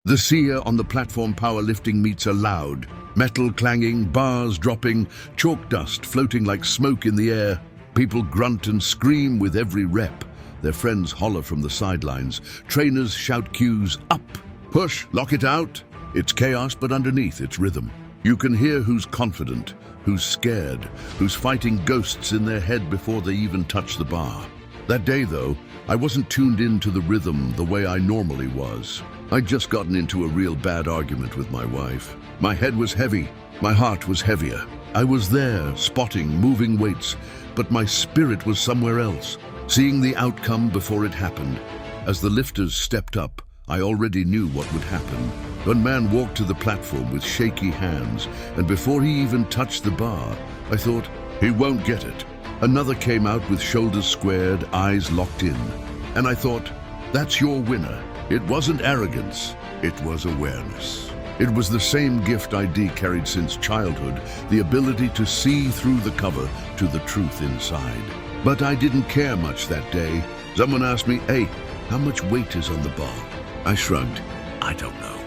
The Seer on the Platform Powerlifting meets are loud. Metal clanging, bars dropping, chalk dust floating like smoke in the air. People grunt and scream with every rep. Their friends holler from the sidelines. Trainers shout cues, up, push, lock it out. It's chaos, but underneath it's rhythm. You can hear who's confident, who's scared, who's fighting ghosts in their head before they even touch the bar. That day, though, I wasn't tuned into the rhythm the way I normally was. I'd just gotten into a real bad argument with my wife. My head was heavy, my heart was heavier. I was there, spotting, moving weights, but my spirit was somewhere else, seeing the outcome before it happened. As the lifters stepped up, I already knew what would happen. One man walked to the platform with shaky hands, and before he even touched the bar, I thought, he won't get it. Another came out with shoulders squared, eyes locked in, and I thought, that's your winner. It wasn't arrogance, it was awareness. It was the same gift I'd carried since childhood, the ability to see through the cover to the truth inside. But I didn't care much that day. Someone asked me, hey, how much weight is on the bar? I shrugged, I don't know.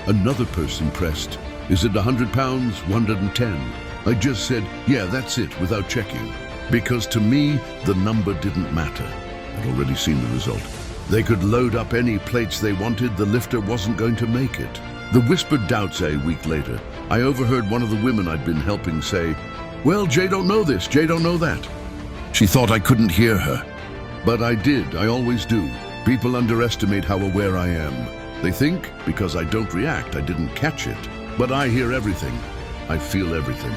Another person pressed, is it 100 pounds, 110? I just said, yeah, that's it, without checking. Because to me, the number didn't matter. I'd already seen the result. They could load up any plates they wanted, the lifter wasn't going to make it. The whispered doubts a week later, I overheard one of the women I'd been helping say, well, Jay don't know this, Jay don't know that. She thought I couldn't hear her. But I did, I always do. People underestimate how aware I am. They think, because I don't react, I didn't catch it. But I hear everything. I feel everything.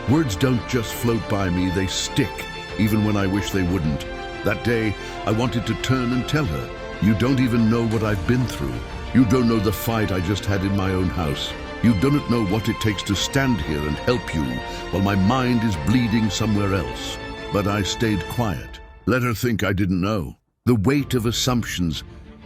Words don't just float by me, they stick, even when I wish they wouldn't. That day, I wanted to turn and tell her, you don't even know what I've been through. You don't know the fight I just had in my own house. You don't know what it takes to stand here and help you while my mind is bleeding somewhere else. But I stayed quiet. Let her think I didn't know. The weight of assumptions.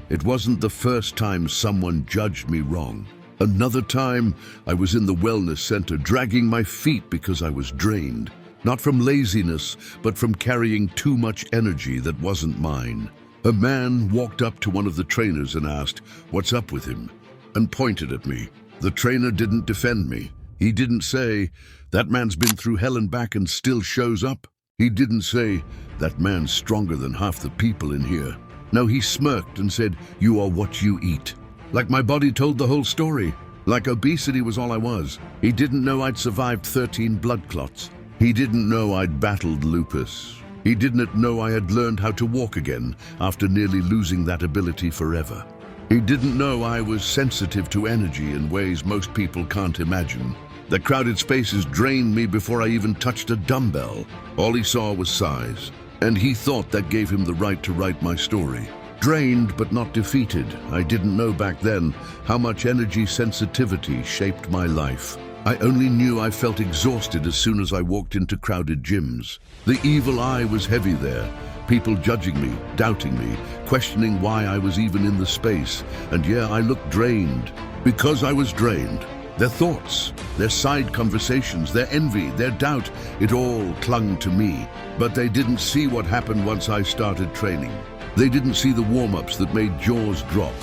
It wasn't the first time someone judged me wrong. Another time, I was in the wellness center dragging my feet because I was drained. Not from laziness, but from carrying too much energy that wasn't mine. A man walked up to one of the trainers and asked, what's up with him? And pointed at me. The trainer didn't defend me. He didn't say, that man's been through hell and back and still shows up. He didn't say, that man's stronger than half the people in here. No, he smirked and said, you are what you eat. Like my body told the whole story. Like obesity was all I was. He didn't know I'd survived 13 blood clots. He didn't know I'd battled lupus. He didn't know I had learned how to walk again after nearly losing that ability forever. He didn't know I was sensitive to energy in ways most people can't imagine. The crowded spaces drained me before I even touched a dumbbell. All he saw was size, and he thought that gave him the right to write my story. Drained but not defeated, I didn't know back then how much energy sensitivity shaped my life. I only knew I felt exhausted as soon as I walked into crowded gyms. The evil eye was heavy there, people judging me, doubting me, questioning why I was even in the space. And yeah, I looked drained, because I was drained. Their thoughts, their side conversations, their envy, their doubt, it all clung to me. But they didn't see what happened once I started training. They didn't see the warm-ups that made jaws drop.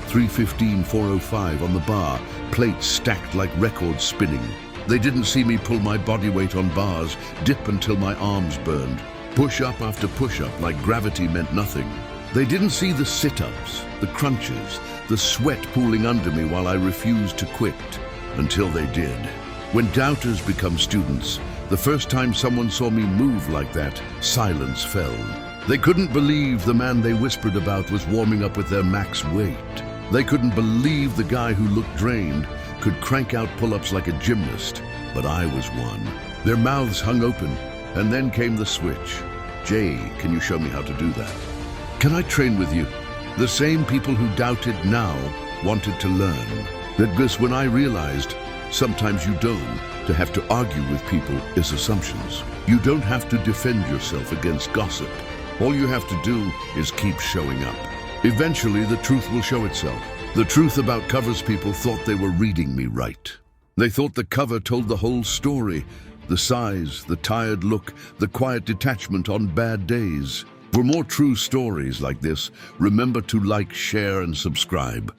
315, 405 on the bar, plates stacked like records spinning. They didn't see me pull my body weight on bars, dip until my arms burned, push up after push up like gravity meant nothing. They didn't see the sit-ups, the crunches, the sweat pooling under me while I refused to quit, until they did. When doubters become students, the first time someone saw me move like that, silence fell. They couldn't believe the man they whispered about was warming up with their max weight. They couldn't believe the guy who looked drained could crank out pull-ups like a gymnast, but I was one. Their mouths hung open, and then came the switch. Jay, can you show me how to do that? Can I train with you? The same people who doubted now wanted to learn. Because when I realized, sometimes you don't. To have to argue with people is assumptions. You don't have to defend yourself against gossip. All you have to do is keep showing up. Eventually, the truth will show itself. The truth about covers people thought they were reading me right. They thought the cover told the whole story. The size, the tired look, the quiet detachment on bad days. For more true stories like this, remember to like, share, and subscribe.